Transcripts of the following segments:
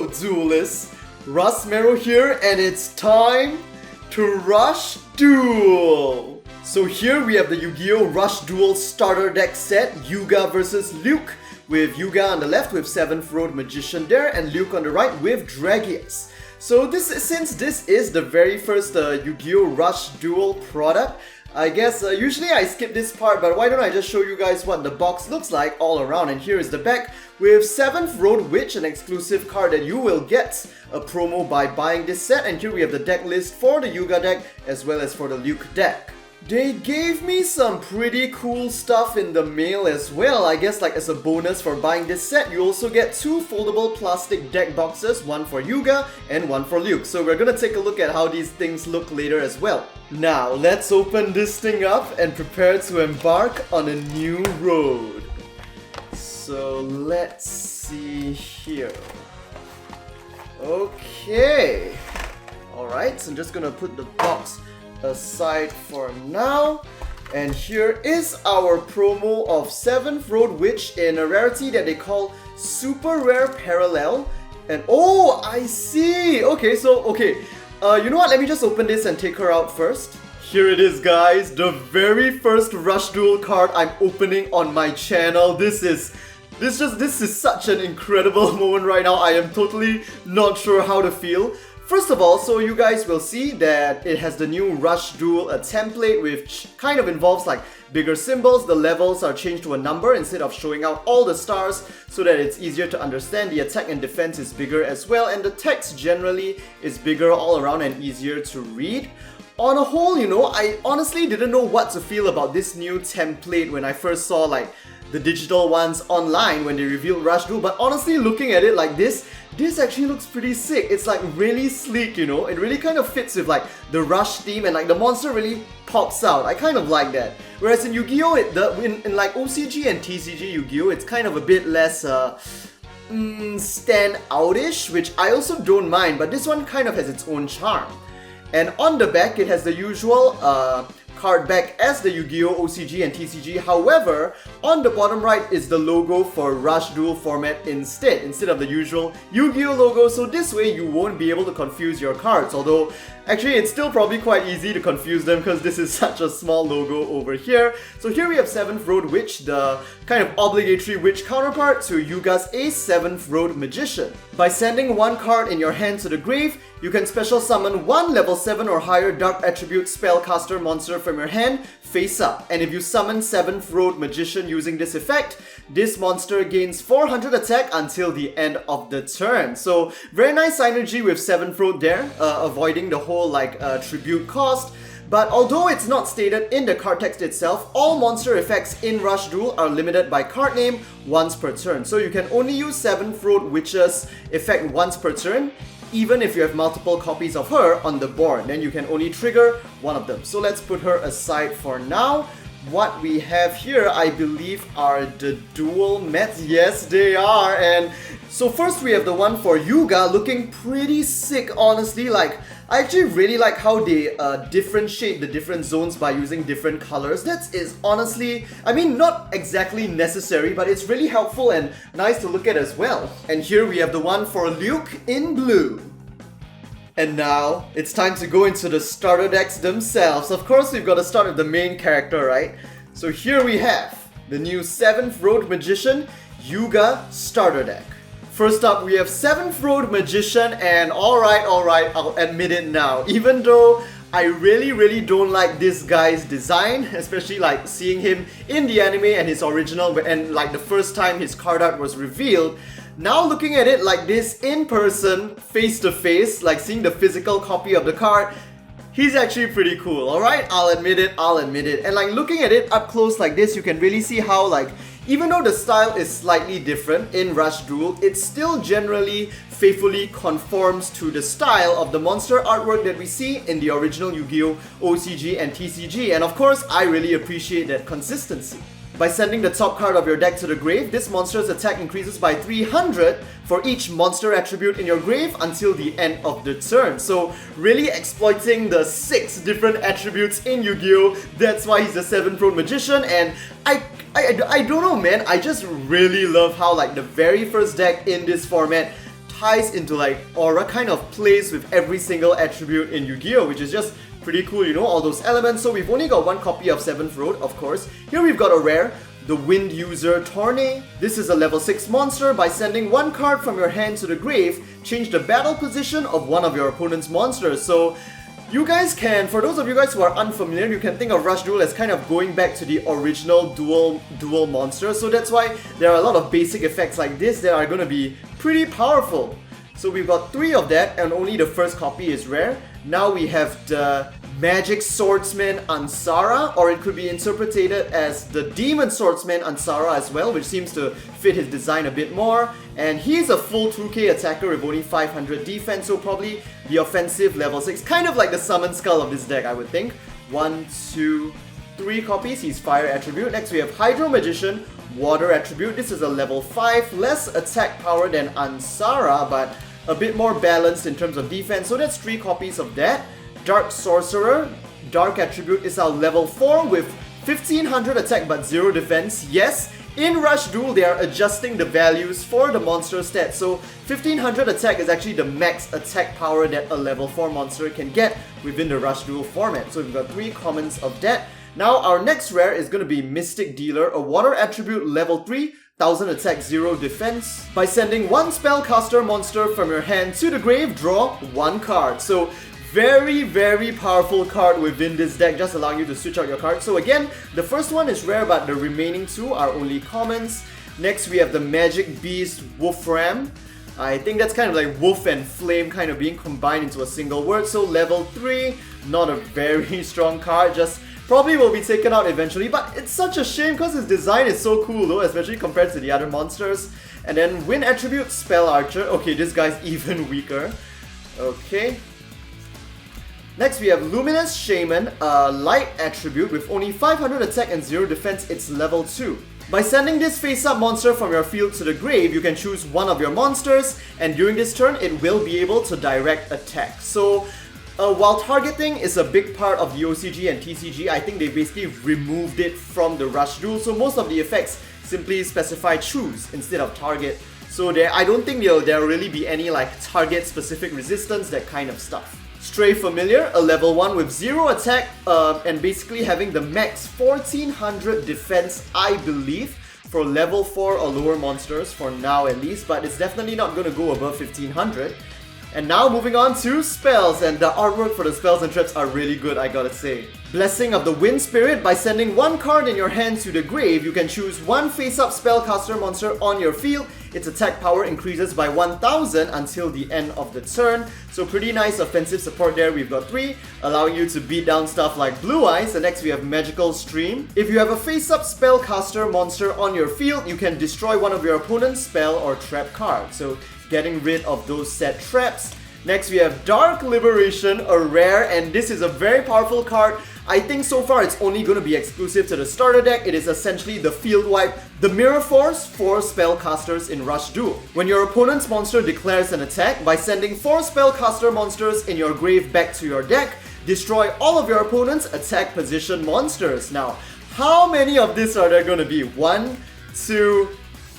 Hello duelists, Rusmero here, and it's time to Rush Duel! So here we have the Yugioh Rush Duel Starter Deck Set Yuga versus Luke, with Yuga on the left with 7th Road Magician there, and Luke on the right with Dragears. So since this is the very first Yugioh Rush Duel product, I guess usually I skip this part, but why don't I just show you guys what the box looks like all around. And here is the back with 7th Road Witch, an exclusive card that you will get a promo by buying this set. And here we have the deck list for the Yuga deck as well as for the Luke deck. They gave me some pretty cool stuff in the mail as well. I guess like as a bonus for buying this set, you also get 2 foldable plastic deck boxes, one for Yuga and one for Luke. So we're gonna take a look at how these things look later as well. Now let's open this thing up and prepare to embark on a new road. So let's see here. Okay. Alright, so I'm just gonna put the box aside for now, and here is our promo of 7th Road Witch in a rarity that they call Super Rare Parallel. And oh, I see! Okay, you know what, let me just open this and take her out first. Here it is, guys, the very first Rush Duel card I'm opening on my channel. This is such an incredible moment right now. I am totally not sure how to feel. First of all, so you guys will see that it has the new Rush Duel, a template which kind of involves like bigger symbols. The levels are changed to a number instead of showing out all the stars so that it's easier to understand. The attack and defense is bigger as well, and the text generally is bigger all around and easier to read. On a whole, you know, I honestly didn't know what to feel about this new template when I first saw like the digital ones online when they revealed Rush Duel, but honestly looking at it like this actually looks pretty sick. It's like really sleek, you know, it really kind of fits with like the Rush theme, and like the monster really pops out. I kind of like that. Whereas in Yu-Gi-Oh, in like OCG and TCG Yu-Gi-Oh, it's kind of a bit less stand out-ish, which I also don't mind, but this one kind of has its own charm. And on the back, it has the usual card back as the Yu-Gi-Oh! OCG and TCG. However, on the bottom right is the logo for Rush Duel format instead of the usual Yu-Gi-Oh! Logo, so this way you won't be able to confuse your cards. Although, actually it's still probably quite easy to confuse them because this is such a small logo over here. So here we have 7th Road Witch, the kind of obligatory witch counterpart to Yuga's Ace 7th Road Magician. By sending one card in your hand to the grave, you can special summon one level 7 or higher dark attribute spellcaster monster from your hand face up. And if you summon 7th Road Magician using this effect, this monster gains 400 attack until the end of the turn. So very nice synergy with 7th Road there, avoiding the whole like tribute cost. But although it's not stated in the card text itself, all monster effects in Rush Duel are limited by card name once per turn. So you can only use 7th Road Witch's effect once per turn, even if you have multiple copies of her on the board. Then you can only trigger one of them. So let's put her aside for now. What we have here, I believe, are the dual mats. Yes, they are. And so first we have the one for Yuga, looking pretty sick, honestly. Like, I actually really like how they differentiate the different zones by using different colors. That is honestly, I mean, not exactly necessary, but it's really helpful and nice to look at as well. And here we have the one for Luke in blue. And now, it's time to go into the starter decks themselves. Of course, we've got to start with the main character, right? So here we have the new 7th Road Magician Yuga starter deck. First up, we have 7th Road Magician, and alright, I'll admit it now. Even though I really don't like this guy's design, especially like seeing him in the anime and his original, and like the first time his card art was revealed, now looking at it like this in person, face to face, like seeing the physical copy of the card, he's actually pretty cool, alright? I'll admit it. And like looking at it up close like this, you can really see how like, even though the style is slightly different in Rush Duel, it still generally faithfully conforms to the style of the monster artwork that we see in the original Yu-Gi-Oh! OCG and TCG. And of course, I really appreciate that consistency. By sending the top card of your deck to the grave, this monster's attack increases by 300 for each monster attribute in your grave until the end of the turn. So really exploiting the 6 different attributes in Yu-Gi-Oh! That's why he's a 7th Road Magician, and I don't know, man, I just really love how like the very first deck in this format ties into like aura, kind of plays with every single attribute in Yu-Gi-Oh, which is just pretty cool, you know, all those elements. So we've only got one copy of 7th Road, of course. Here we've got a rare, the Wind User Torne. This is a level 6 monster. By sending one card from your hand to the grave, change the battle position of one of your opponent's monsters. So you guys can, for those of you guys who are unfamiliar, you can think of Rush Duel as kind of going back to the original dual monster. So that's why there are a lot of basic effects like this that are going to be pretty powerful. So we've got 3 of that, and only the first copy is rare. Now we have the Magic Swordsman Ansara, or it could be interpreted as the Demon Swordsman Ansara as well, which seems to fit his design a bit more. And he's a full 2k attacker with only 500 defense, so probably the offensive level 6, kind of like the Summon Skull of this deck, I would think. 1, 2, 3 copies, he's fire attribute. Next we have Hydro Magician, water attribute. This is a level 5, less attack power than Ansara, but a bit more balanced in terms of defense, so that's 3 copies of that. Dark Sorcerer, dark attribute, is our level 4 with 1500 attack but 0 defense. Yes, in Rush Duel they are adjusting the values for the monster stats, so 1500 attack is actually the max attack power that a level 4 monster can get within the Rush Duel format. So we've got 3 commons of that. Now our next rare is going to be Mystic Dealer, a water attribute, level 3, 1000 attack, 0 defense. By sending one spellcaster monster from your hand to the grave, draw 1 card. So very, very powerful card within this deck, just allowing you to switch out your cards. So again, the first one is rare, but the remaining 2 are only commons. Next we have the Magic Beast Wolfram. I think that's kind of like wolf and flame kind of being combined into a single word. So level 3, not a very strong card, just probably will be taken out eventually, but it's such a shame because his design is so cool though, especially compared to the other monsters. And then Wind Attribute, Spell Archer. Okay, this guy's even weaker. Okay. Next we have Luminous Shaman, a light attribute with only 500 attack and 0 defense, it's level 2. By sending this face-up monster from your field to the grave, you can choose one of your monsters, and during this turn it will be able to direct attack. So while targeting is a big part of the OCG and TCG, I think they basically removed it from the Rush Duel, so most of the effects simply specify choose instead of target. So I don't think there'll really be any like target specific resistance, that kind of stuff. Stray Familiar, a level 1 with 0 attack and basically having the max 1400 defense, I believe, for level 4 or lower monsters for now at least, but it's definitely not going to go above 1500. And now moving on to spells, and the artwork for the spells and traps are really good, I gotta say. Blessing of the Wind Spirit, by sending one card in your hand to the grave, you can choose one face-up spellcaster monster on your field. Its attack power increases by 1000 until the end of the turn. So pretty nice offensive support there. We've got 3, allowing you to beat down stuff like Blue Eyes. And next we have Magical Stream. If you have a face-up spellcaster monster on your field, you can destroy one of your opponent's spell or trap cards. So getting rid of those set traps. Next we have Dark Liberation, a rare, and this is a very powerful card. I think so far it's only going to be exclusive to the starter deck. It is essentially the field wipe, the Mirror Force for spellcasters in Rush Duel. When your opponent's monster declares an attack, by sending 4 spellcaster monsters in your grave back to your deck, destroy all of your opponent's attack position monsters. Now, how many of these are there going to be? 1, 2,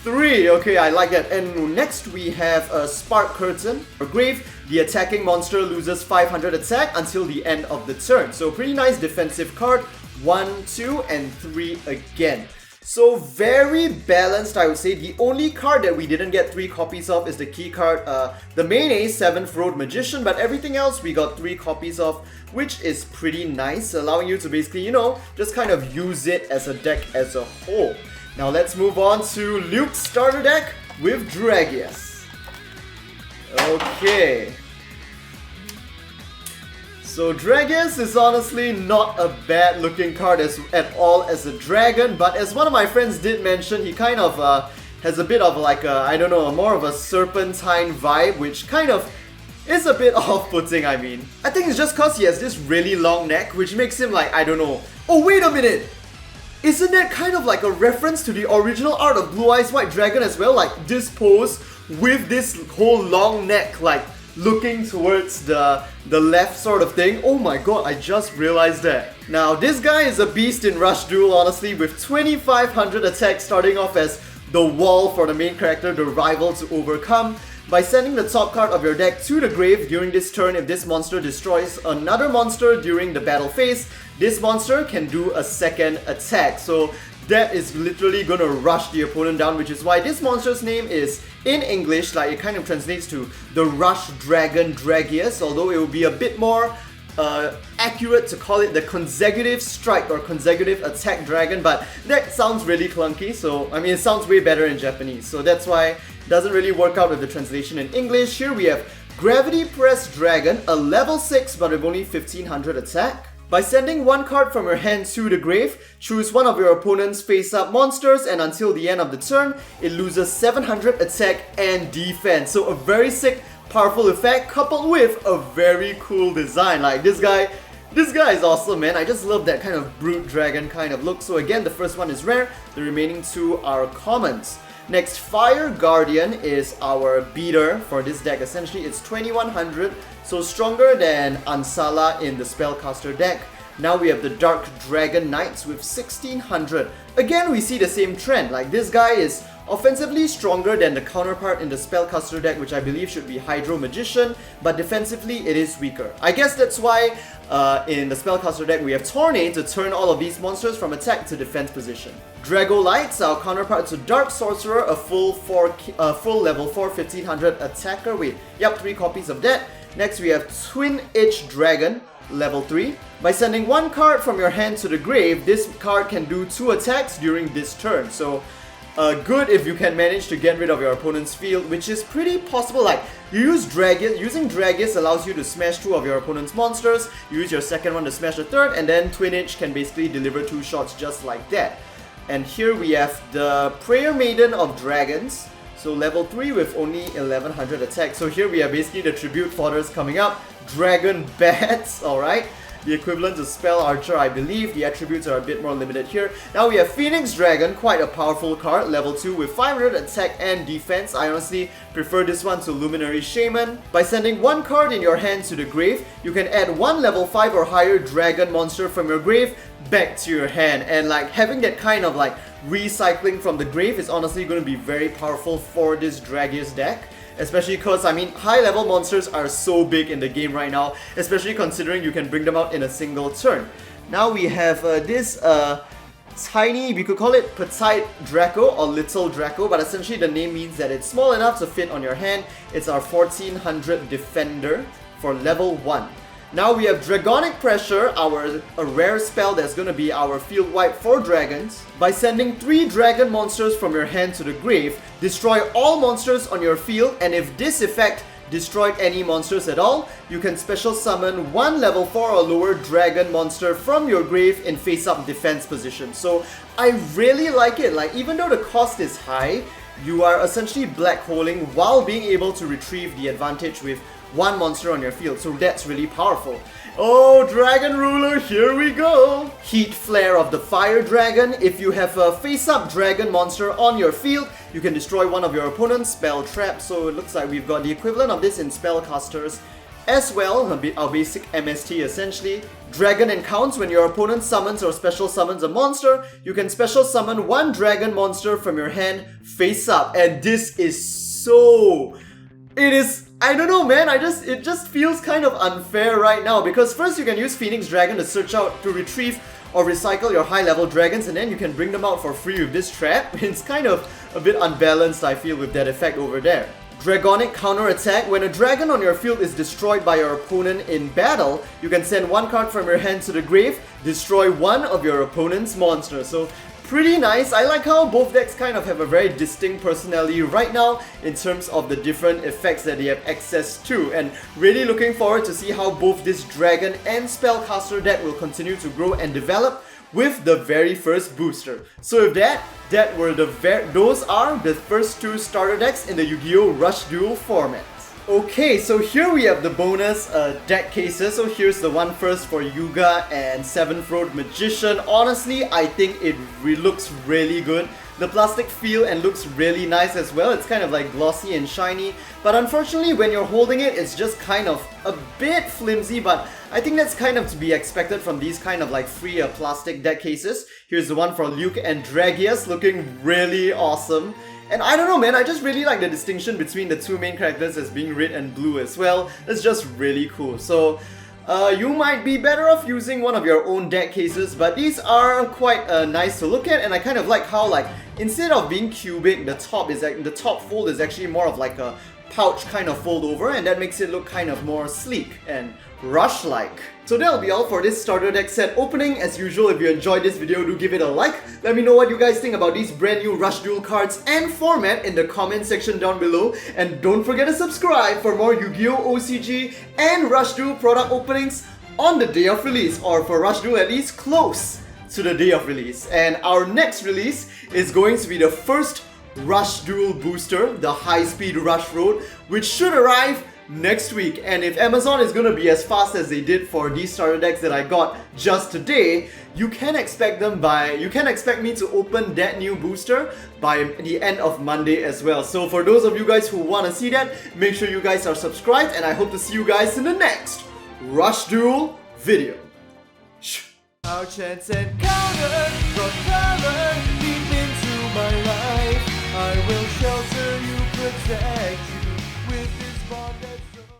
3. Okay, I like that. And next we have a Spark Curtain. For grave, the attacking monster loses 500 attack until the end of the turn. So pretty nice defensive card. 1, 2, and 3 again. So very balanced, I would say. The only card that we didn't get 3 copies of is the key card, the main ace, 7th Road Magician, but everything else we got 3 copies of, which is pretty nice, allowing you to basically, you know, just kind of use it as a deck as a whole. Now let's move on to Luke's starter deck with Dragears. Okay. So Dragears is honestly not a bad looking card at all as a dragon, but as one of my friends did mention, he kind of has a bit of like a, I don't know, more of a serpentine vibe, which kind of is a bit off-putting, I mean. I think it's just cause he has this really long neck, which makes him like, I don't know. Oh, wait a minute! Isn't that kind of like a reference to the original art of Blue Eyes White Dragon as well? Like this pose with this whole long neck, like looking towards the left sort of thing. Oh my god, I just realized that. Now this guy is a beast in Rush Duel, honestly, with 2500 attack, starting off as the wall for the main character, the rival to overcome. By sending the top card of your deck to the grave during this turn, if this monster destroys another monster during the battle phase, this monster can do a second attack. So that is literally gonna rush the opponent down, which is why this monster's name is, in English, like it kind of translates to the Rush Dragon Dragears, although it will be a bit more accurate to call it the consecutive strike or consecutive attack dragon, but that sounds really clunky, so I mean it sounds way better in Japanese, so that's why it doesn't really work out with the translation in English. Here we have Gravity Press Dragon, a level 6 but with only 1500 attack. By sending one card from your hand to the grave, choose one of your opponent's face-up monsters, and until the end of the turn, it loses 700 attack and defense. So a very sick, powerful effect coupled with a very cool design. Like this guy is awesome, man. I just love that kind of brute dragon kind of look. So again, the first one is rare, the remaining two are commons. Next, Fire Guardian is our beater for this deck. Essentially, it's 2100, so stronger than Ansala in the Spellcaster deck. Now we have the Dark Dragon Knights with 1600. Again, we see the same trend. Like this guy is offensively stronger than the counterpart in the Spellcaster deck, which I believe should be Hydro Magician, but defensively it is weaker. I guess that's why in the Spellcaster deck we have Tornade to turn all of these monsters from attack to defense position. Dragolites, our counterpart to Dark Sorcerer, a full level 4 1500 attacker. Wait, yep, 3 copies of that. Next we have Twin Edge Dragon, level 3. By sending one card from your hand to the grave, this card can do 2 attacks during this turn. So good if you can manage to get rid of your opponent's field, which is pretty possible. Like, you use Dragears, using Dragears allows you to smash 2 of your opponent's monsters, you use your second one to smash the third, and then Twin Edge can basically deliver 2 shots just like that. And here we have the Prayer Maiden of Dragons, so level 3 with only 1100 attack. So here we have basically the tribute fodders coming up, Dragon Bats, alright. The equivalent to Spell Archer, I believe. The attributes are a bit more limited here. Now we have Phoenix Dragon, quite a powerful card, level 2 with 500 attack and defense. I honestly prefer this one to Luminary Shaman. By sending one card in your hand to the grave, you can add one level 5 or higher dragon monster from your grave back to your hand. And like having that kind of like recycling from the grave is honestly going to be very powerful for this Dragears deck. Especially because, I mean, high-level monsters are so big in the game right now, especially considering you can bring them out in a single turn. Now we have this tiny, we could call it Petite Draco or Little Draco, but essentially the name means that it's small enough to fit on your hand. It's our 1400 Defender for level 1. Now we have Dragonic Pressure, a rare spell that's going to be our field wipe for dragons. By sending 3 dragon monsters from your hand to the grave, destroy all monsters on your field, and if this effect destroyed any monsters at all, you can special summon one level 4 or lower dragon monster from your grave in face-up defense position. So I really like it. Like, even though the cost is high, you are essentially black holing while being able to retrieve the advantage with one monster on your field, so that's really powerful. Oh, Dragon Ruler, here we go! Heat Flare of the Fire Dragon. If you have a face-up dragon monster on your field, you can destroy one of your opponent's spell traps. So it looks like we've got the equivalent of this in Spellcasters as well, our basic MST essentially. Dragon Encounts. When your opponent summons or special summons a monster, you can special summon one dragon monster from your hand face up, and this is so... I don't know, man, it just feels kind of unfair right now, because first you can use Phoenix Dragon to search out, to retrieve or recycle your high level dragons, and then you can bring them out for free with this trap. It's kind of a bit unbalanced, I feel, with that effect over there. Dragonic Counter Attack. When a dragon on your field is destroyed by your opponent in battle, you can send one card from your hand to the grave, destroy one of your opponent's monsters. So pretty nice. I like how both decks kind of have a very distinct personality right now in terms of the different effects that they have access to, and really looking forward to see how both this Dragon and Spellcaster deck will continue to grow and develop with the very first booster. So with that, those are the first 2 starter decks in the Yugioh Rush Duel format. Okay, so here we have the bonus deck cases. So here's the one first for Yuga and 7th Road Magician. Honestly, I think it looks really good. The plastic feel and looks really nice as well. It's kind of like glossy and shiny, but unfortunately when you're holding it, it's just kind of a bit flimsy, but I think that's kind of to be expected from these kind of like free plastic deck cases. Here's the one for Luke and Dragears, looking really awesome. And I don't know, man, I just really like the distinction between the two main characters as being red and blue as well. It's just really cool. So you might be better off using one of your own deck cases, but these are quite nice to look at, and I kind of like how, like, instead of being cubic, the top fold is actually more of like a pouch kind of fold over, and that makes it look kind of more sleek and rush-like. So that'll be all for this starter deck set opening. As usual, if you enjoyed this video, do give it a like. Let me know what you guys think about these brand new Rush Duel cards and format in the comment section down below. And don't forget to subscribe for more Yu-Gi-Oh! OCG and Rush Duel product openings on the day of release, or for Rush Duel at least close to the day of release. And our next release is going to be the first Rush Duel booster, the High Speed Rush Road, which should arrive next week. And if Amazon is gonna be as fast as they did for these starter decks that I got just today, you can expect me to open that new booster by the end of Monday as well. So for those of you guys who want to see that, make sure you guys are subscribed, and I hope to see you guys in the next Rush Duel video. Our chance encounter brought color deep into my life. I will shelter you, protect you with this bond.